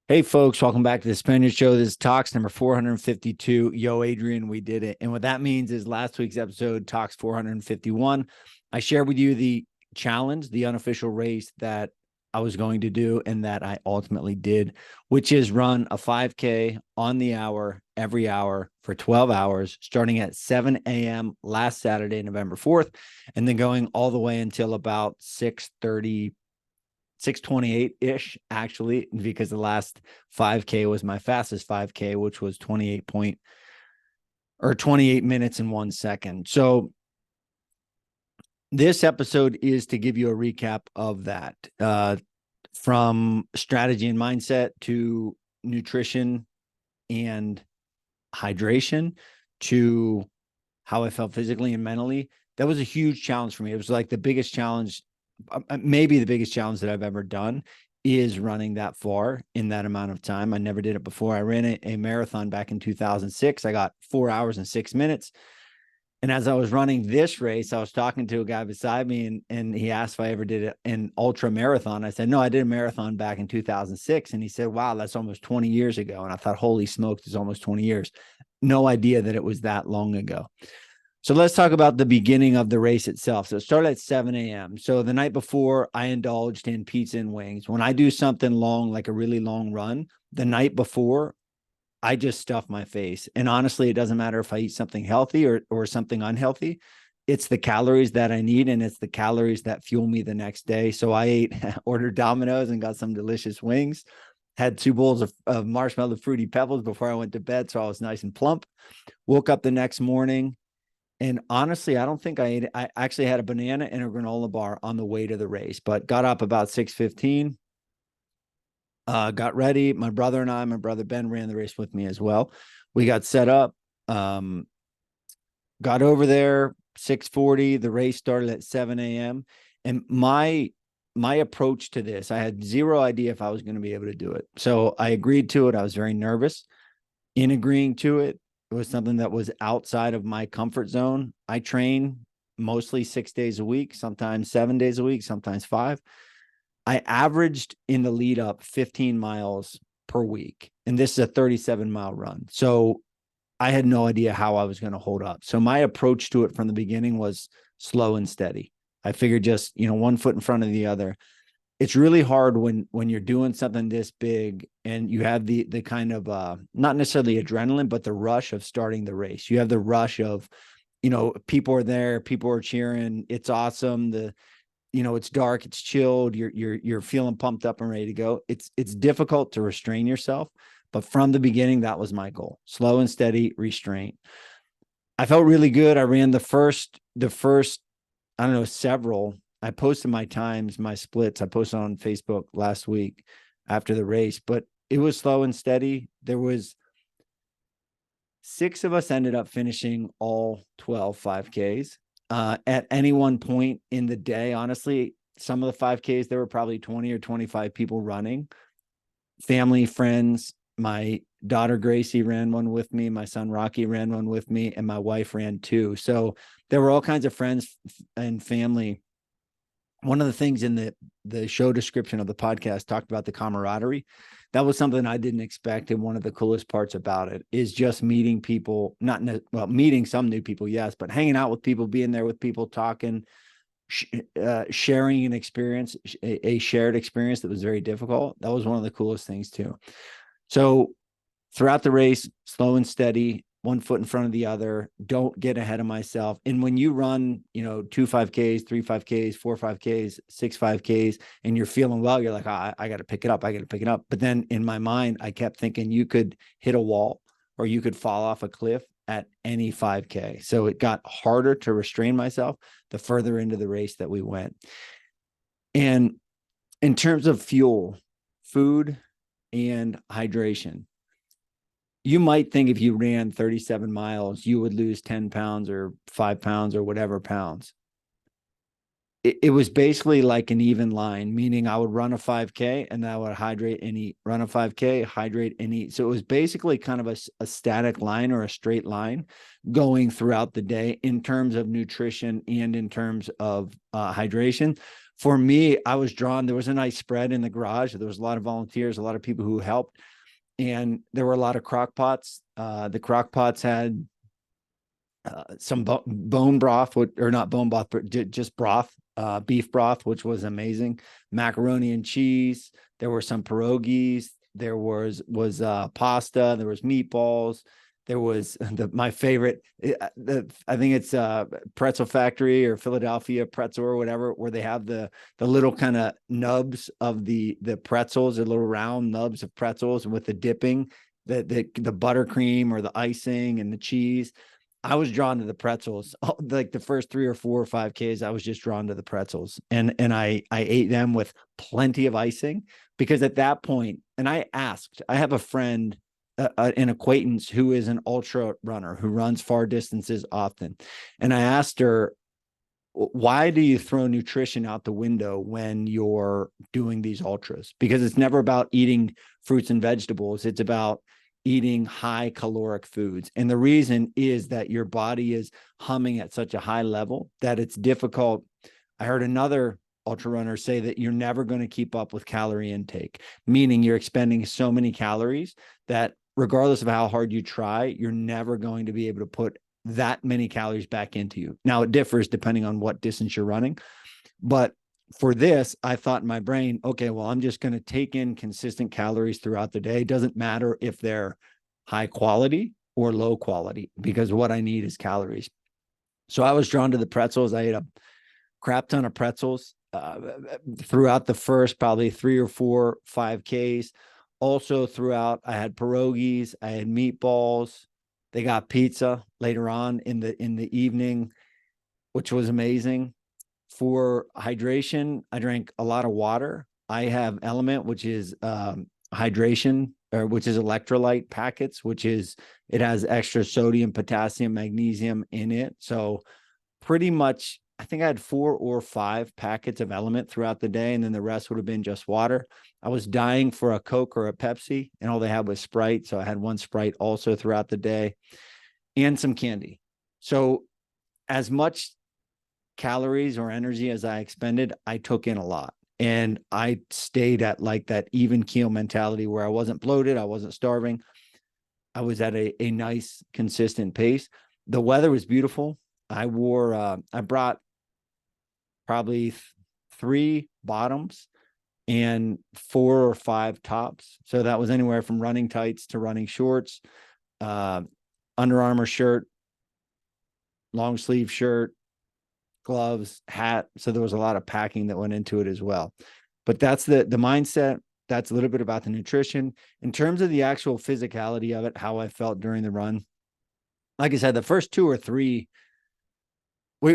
Hey, folks, welcome back to the Spaniard Show. This is Talks number 452. Yo, Adrian, we did it. And what that means is last week's episode, Talks 451, I shared with you the challenge, the unofficial race that I was going to do and that I ultimately did, which is run a 5K on the hour, every hour for 12 hours, starting at 7 a.m. last Saturday, November 4th, and then going all the way until about 6:28-ish, actually, because the last 5K was my fastest 5K, which was 28 minutes and 1 second. So this episode is to give you a recap of that, from strategy and mindset to nutrition and hydration to how I felt physically and mentally. That was a huge challenge for me. It was like the biggest challenge, maybe the biggest challenge that I've ever done, is running that far in that amount of time. I never did it before. I ran a marathon back in 2006. I got 4 hours and 6 minutes. And as I was running this race, I was talking to a guy beside me, and he asked if I ever did an ultra marathon. I said, no, I did a marathon back in 2006. And he said, wow, that's almost 20 years ago. And I thought, holy smokes, it's almost 20 years. No idea that it was that long ago. So let's talk about the beginning of the race itself. So it started at 7 a.m. So the night before, I indulged in pizza and wings. When I do something long, like a really long run, the night before, I just stuff my face. And honestly, it doesn't matter if I eat something healthy or something unhealthy. It's the calories that I need, and it's the calories that fuel me the next day. So I ordered Domino's and got some delicious wings, had 2 bowls of marshmallow fruity pebbles before I went to bed. So I was nice and plump. Woke up the next morning, and honestly, I don't think I ate it. I actually had a banana and a granola bar on the way to the race, but got up about 6:15, got ready. My brother Ben ran the race with me as well. We got set up, got over there 6:40. The race started at 7 a.m. And my approach to this, I had zero idea if I was going to be able to do it. So I agreed to it. I was very nervous. In agreeing to it, it was something that was outside of my comfort zone. I train mostly 6 days a week, sometimes 7 days a week, sometimes 5. I averaged in the lead up 15 miles per week. And this is a 37-mile run. So I had no idea how I was going to hold up. So my approach to it from the beginning was slow and steady. I figured just, one foot in front of the other. It's really hard when you're doing something this big and you have the kind of not necessarily adrenaline, but the rush of starting the race. You have the rush of, people are there, people are cheering. It's awesome. It's dark, it's chilled. You're feeling pumped up and ready to go. It's difficult to restrain yourself, but from the beginning, that was my goal: slow and steady restraint. I felt really good. I ran the first, I don't know, several. I posted my times, my splits. I posted on Facebook last week after the race, but it was slow and steady. There was 6 of us ended up finishing all 12 5Ks. At any one point in the day, honestly, some of the 5Ks, there were probably 20 or 25 people running. Family, friends. My daughter Gracie ran one with me. My son Rocky ran one with me, and my wife ran 2. So there were all kinds of friends and family. One of the things in the show description of the podcast talked about the camaraderie. That was something I didn't expect. And one of the coolest parts about it is just meeting people, meeting some new people, yes, but hanging out with people, being there with people, talking, sharing an experience, a shared experience that was very difficult. That was one of the coolest things too. So throughout the race, slow and steady, 1 foot in front of the other. Don't get ahead of myself. And when you run, 2 5Ks, 3 5Ks, 4 5Ks, 6 5Ks, and you're feeling well, you're like, I got to pick it up. I got to pick it up. But then in my mind, I kept thinking you could hit a wall or you could fall off a cliff at any 5K. So it got harder to restrain myself the further into the race that we went. And in terms of fuel, food, and hydration, you might think if you ran 37 miles, you would lose 10 pounds or 5 pounds or whatever pounds. It was basically like an even line, meaning I would run a 5K and I would hydrate and eat, run a 5K, hydrate and eat. So it was basically kind of a static line or a straight line going throughout the day in terms of nutrition and in terms of hydration. for me, I was drawn. There was a nice spread in the garage. There was a lot of volunteers, a lot of people who helped, and there were a lot of crock pots. The crock pots had some bone broth, or not bone broth, but just broth, beef broth, which was amazing. Macaroni and cheese. There were some pierogies. There was pasta. There was meatballs. There was my favorite. I think it's Pretzel Factory or Philadelphia Pretzel or whatever, where they have the little kind of nubs of the pretzels, the little round nubs of pretzels with the dipping, the buttercream or the icing and the cheese. I was drawn to the pretzels. Like the first 3 or 4 or 5 Ks, I was just drawn to the pretzels, and I ate them with plenty of icing, because at that point, and I have a friend, an acquaintance who is an ultra runner who runs far distances often, and I asked her, why do you throw nutrition out the window when you're doing these ultras? Because it's never about eating fruits and vegetables. It's about eating high caloric foods. And the reason is that your body is humming at such a high level that it's difficult. I heard another ultra runner say that you're never going to keep up with calorie intake, meaning you're expending so many calories that regardless of how hard you try, you're never going to be able to put that many calories back into you. Now, it differs depending on what distance you're running, but for this, I thought in my brain, okay, well, I'm just going to take in consistent calories throughout the day. It doesn't matter if they're high quality or low quality, because what I need is calories. So I was drawn to the pretzels. I ate a crap ton of pretzels throughout the first probably 3 or 4, 5Ks. Also throughout, I had pierogies, I had meatballs. They got pizza later on in the evening, which was amazing. For hydration, I drank a lot of water. I have Element, which is hydration, or which is electrolyte packets, it has extra sodium, potassium, magnesium in it. So pretty much, I think I had 4 or 5 packets of Element throughout the day, and then the rest would have been just water. I was dying for a Coke or a Pepsi, and all they had was Sprite. So I had 1 Sprite also throughout the day, and some candy. So as much calories or energy as I expended, I took in a lot, and I stayed at like that even keel mentality where I wasn't bloated, I wasn't starving. I was at a nice consistent pace. The weather was beautiful. I brought probably 3 bottoms and 4 or 5 tops. So that was anywhere from running tights to running shorts, Under Armour shirt, long sleeve shirt, gloves, hat. So there was a lot of packing that went into it as well. But that's the mindset. That's a little bit about the nutrition. In terms of the actual physicality of it, how I felt during the run, like I said, the first 2 or 3,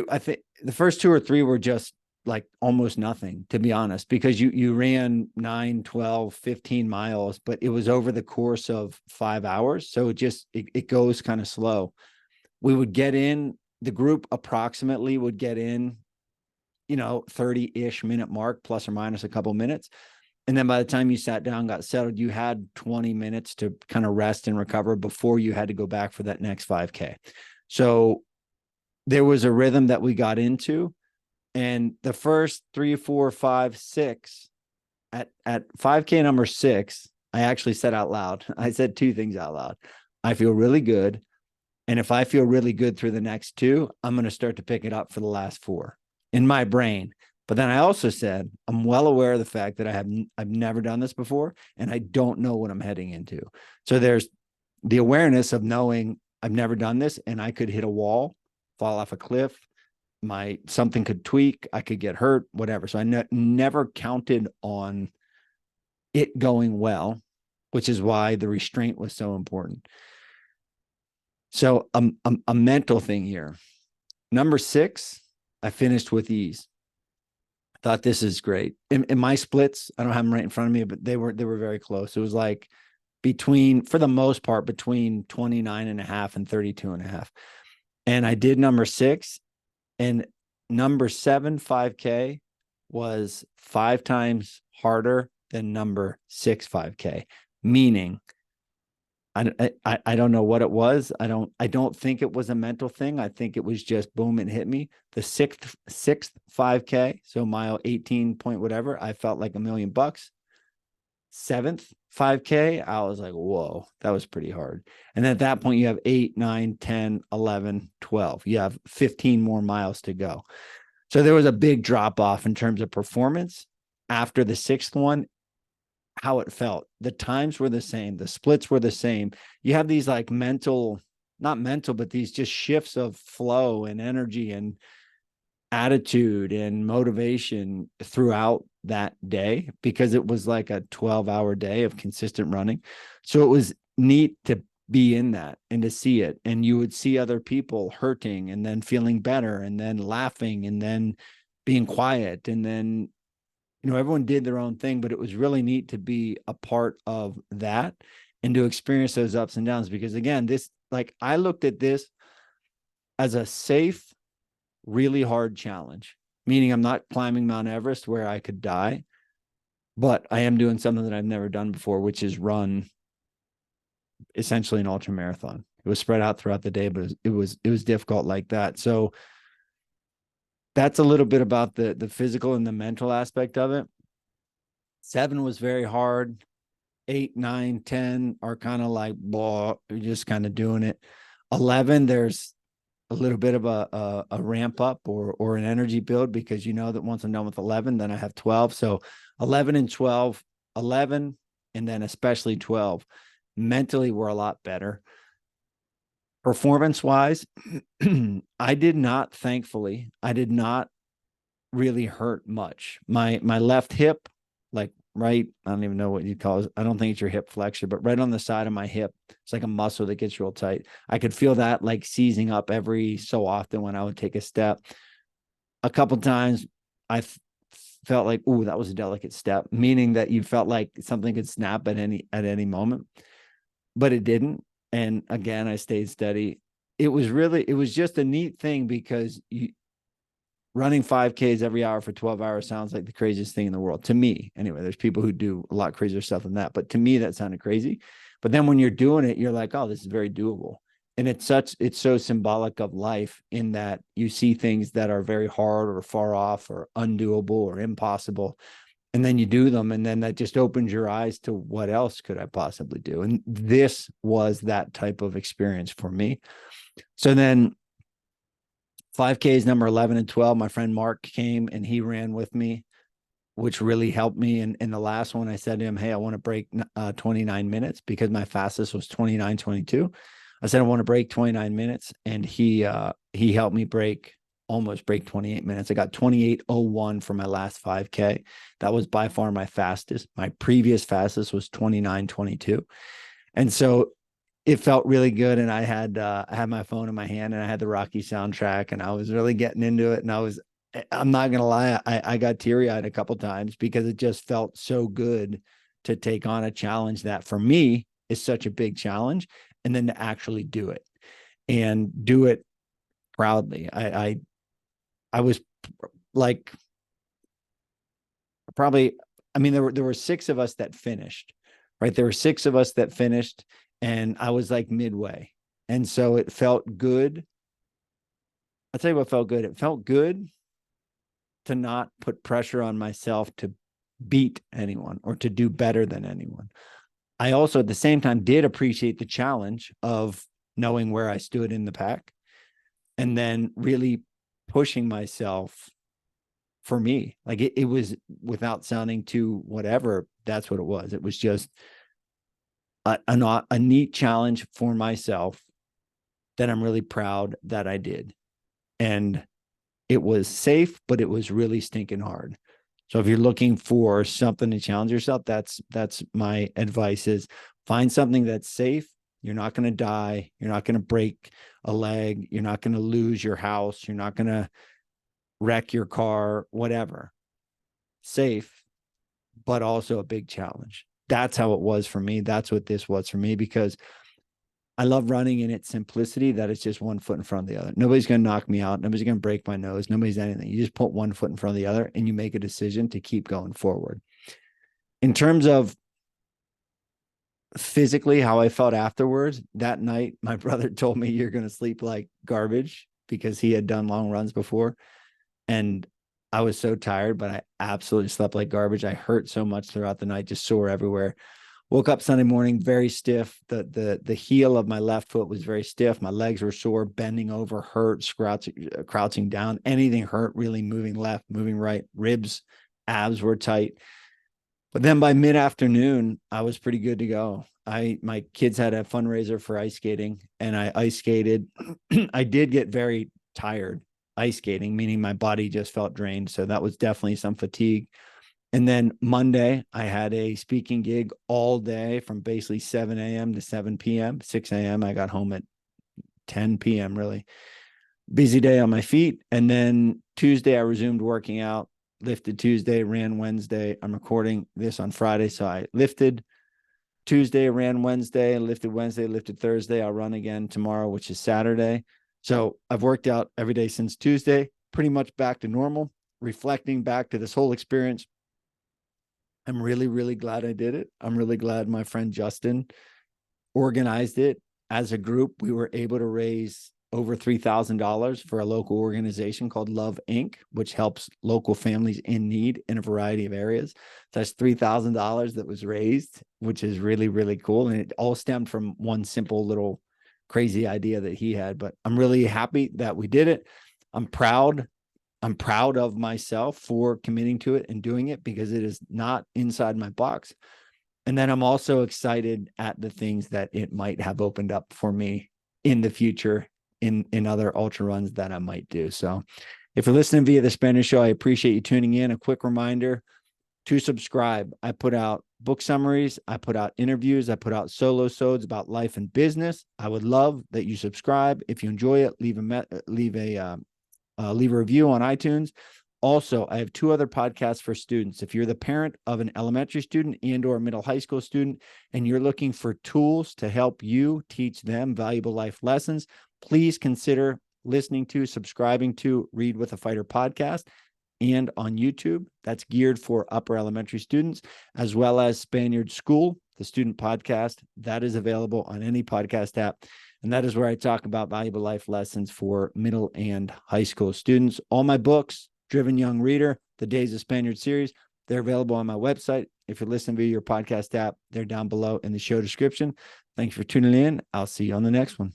I think the first 2 or 3 were just like almost nothing, to be honest, because you ran 9, 12, 15 miles, but it was over the course of 5 hours. So it goes kind of slow. We would get in, the group approximately would get in, 30-ish minute mark, plus or minus a couple minutes. And then by the time you sat down, got settled, you had 20 minutes to kind of rest and recover before you had to go back for that next 5K. So there was a rhythm that we got into. And the first 3, 4, 5, 6, at 5K number 6, I actually said out loud, I said 2 things out loud. I feel really good. And if I feel really good through the next 2, I'm going to start to pick it up for the last 4 in my brain. But then I also said, I'm well aware of the fact that I've never done this before, and I don't know what I'm heading into. So there's the awareness of knowing I've never done this, and I could hit a wall, fall off a cliff, something could tweak, I could get hurt, whatever. So I never counted on it going well, which is why the restraint was so important. So a mental thing here. Number 6, I finished with ease. I thought, this is great. In my splits, I don't have them right in front of me, but they were very close. It was like for the most part, between 29.5 and 32.5. And I did number 6, and number 7 5K was 5 times harder than number 6 5K, meaning I don't know what it was. I don't think it was a mental thing. I think it was just boom, it hit me. The sixth 5K, so mile 18 point whatever, I felt like $1,000,000. Seventh 5K, I was like, whoa, that was pretty hard. And at that point, you have 8, 9, 10, 11, 12. You have 15 more miles to go. So there was a big drop off in terms of performance after the sixth one. How it felt, the times were the same, the splits were the same. You have these like not mental, but these just shifts of flow and energy and attitude and motivation throughout that day, because it was like a 12-hour day of consistent running. So it was neat to be in that and to see it. And you would see other people hurting and then feeling better and then laughing and then being quiet. And then, everyone did their own thing, but it was really neat to be a part of that and to experience those ups and downs. Because again, I looked at this as a safe, really hard challenge, meaning I'm not climbing Mount Everest where I could die, but I am doing something that I've never done before, which is run essentially an ultra marathon. It was spread out throughout the day, but it was difficult like that. So that's a little bit about the physical and the mental aspect of it. 7 was very hard. 8, 9, 10 are kind of like, blah, you're just kind of doing it. 11, there's a little bit of a ramp up or an energy build, because that once I'm done with 11, then I have 12. So 11 and 12, 11, and then especially 12, mentally were a lot better. Performance wise, thankfully, I did not really hurt much. My left hip, like right, I don't even know what you call it. I don't think it's your hip flexor, but right on the side of my hip, it's like a muscle that gets real tight. I could feel that like seizing up every so often when I would take a step. A couple times I felt like, ooh, that was a delicate step, meaning that you felt like something could snap at any moment, but it didn't. And again, I stayed steady. It was just a neat thing, because running 5Ks every hour for 12 hours sounds like the craziest thing in the world to me. Anyway, there's people who do a lot crazier stuff than that, but to me, that sounded crazy. But then when you're doing it, you're like, oh, this is very doable. And it's so symbolic of life, in that you see things that are very hard or far off or undoable or impossible, and then you do them, and then that just opens your eyes to what else could I possibly do. And this was that type of experience for me. So then 5Ks number 11 and 12, my friend Mark came and he ran with me, which really helped me. And in the last one, I said to him, hey, I want to break 29 minutes, because my fastest was 29:22. I said, I want to break 29 minutes. And he helped me almost break 28 minutes. I got 28:01 for my last 5K. That was by far my fastest. My previous fastest was 29:22. And so it felt really good. And I had my phone in my hand, and I had the Rocky soundtrack, and I was really getting into it. And I'm not going to lie, I got teary eyed a couple times, because it just felt so good to take on a challenge that for me is such a big challenge, and then to actually do it and do it proudly. I was like, probably, I mean, there were 6 of us that finished, right? There were 6 of us that finished, and I was like midway. And so it felt good. I'll tell you what felt good. It felt good to not put pressure on myself to beat anyone or to do better than anyone. I also, at the same time, did appreciate the challenge of knowing where I stood in the pack, and then really pushing myself for me. Like it was, without sounding too whatever, that's what it was. It was just a neat challenge for myself that I'm really proud that I did. And it was safe, but it was really stinking hard. So if you're looking for something to challenge yourself, that's my advice, is find something that's safe. You're not going to die. You're not going to break a leg. You're not going to lose your house. You're not going to wreck your car, whatever. Safe, but also a big challenge. That's how it was for me. That's what this was for me, because I love running in its simplicity, that it's just one foot in front of the other. Nobody's going to knock me out. Nobody's going to break my nose. Nobody's anything. You just put one foot in front of the other, and you make a decision to keep going forward. In terms of physically how I felt afterwards. That night, my brother told me, you're going to sleep like garbage, because he had done long runs before. And I was so tired, but I absolutely slept like garbage. I hurt so much throughout the night, just sore everywhere. Woke up Sunday morning very stiff. The heel of my left foot was very stiff. My legs were sore, bending over hurt, crouching down. Anything hurt, really. Moving left, moving right. Ribs, abs were tight. But then by mid-afternoon, I was pretty good to go. My kids had a fundraiser for ice skating, and I ice skated. I did get very tired ice skating, meaning my body just felt drained. So that was definitely some fatigue. And then Monday, I had a speaking gig all day from basically 7 a.m. to 7 p.m. 6 a.m. I got home at 10 p.m. Really busy day on my feet. And then Tuesday, I resumed working out. Lifted Tuesday, ran Wednesday. I'm recording this on Friday, so I lifted Tuesday, ran Wednesday, lifted Thursday. I'll run again tomorrow, which is Saturday. So I've worked out every day since Tuesday, pretty much back to normal. Reflecting back to this whole experience, I'm really, really glad I did it. I'm really glad my friend Justin organized it. As a group, we were able to raise over $3,000 for a local organization called Love Inc., which helps local families in need in a variety of areas. That's $3,000 that was raised, which is really, really cool. And it all stemmed from one simple little crazy idea that he had. But I'm really happy that we did it. I'm proud. I'm proud of myself for committing to it and doing it, because it is not inside my box. And then I'm also excited at the things that it might have opened up for me in the future in other ultra runs that I might do. So if you're listening via the Spaniard Show, I appreciate you tuning in. A quick reminder to subscribe. I put out book summaries. I put out interviews. I put out solo sods about life and business. I would love that you subscribe. If you enjoy it, leave a review on iTunes. Also, I have 2 other podcasts for students. If you're the parent of an elementary student and or a middle high school student, and you're looking for tools to help you teach them valuable life lessons, please consider subscribing to Read with a Fighter podcast, and on YouTube. That's geared for upper elementary students, as well as Spaniard School, the student podcast. That is available on any podcast app. And that is where I talk about valuable life lessons for middle and high school students. All my books, Driven Young Reader, the Days of Spaniard series, they're available on my website. If you're listening via your podcast app, they're down below in the show description. Thanks for tuning in. I'll see you on the next one.